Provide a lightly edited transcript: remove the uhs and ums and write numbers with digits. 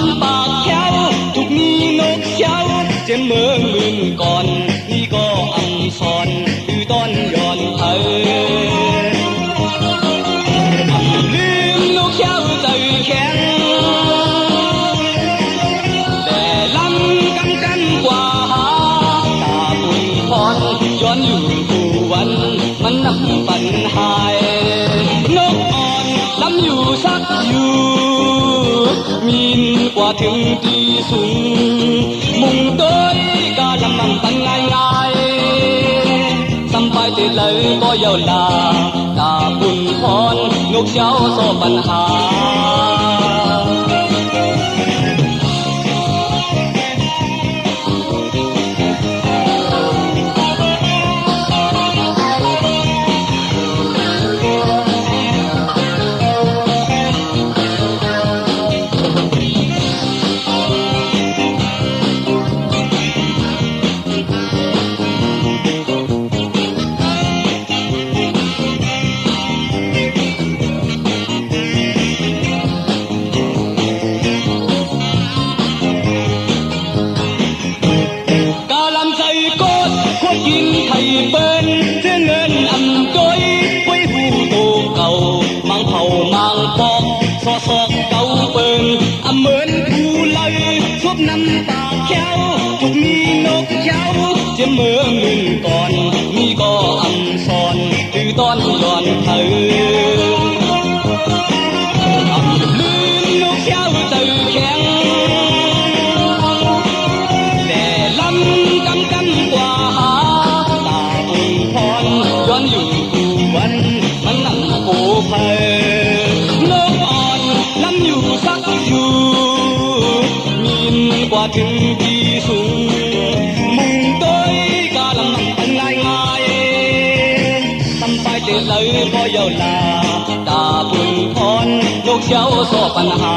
ำปากแค้วทุกมีนกเช้าเจ็บเมืองมื่นก่อนนี่ก็อังสอนคือต้นย้อนเธอลืมนกเช้าใจแข็งแต่ลำกำกันกว่าตาบุญพรย้อนอยู่ผู้วันมันนำปัญหานกอ่อนลำอยู่สักอยู่มีนกว่าถึงตีสูงมุงโดยกาลำมันปันง่ายง่ายสัมไปติดเลยก็ยาวลาตาบุญพรนกเช้าโซปัญหากินไข่เปิ้นเสื้อเงินอำจ้อยไว้หูโตเก่ามังเผามังปอกซอซอกเก่าเปิ้นอำเหมือนผู้เลยทุบน้ำปากแค้วทุกมีนกเช้าเจ็บเมืองมื่นก่อนนี่ก็อำสอนคือตอนย้อนเธอลืมนกเช้าใจแข็งแต่ลำกำกันกว่าย้อนอยู่คู่วันมันนั่งโอ้เพอนกอ่อนลำอยู่สักอยู่มีนกว่าถึงที่สูงมุงโดยกาลำมันเป็นง่ายง่ายทำไปเตะเลยก็ยาวลาตาบุญพรนกเช้าโซปัญหา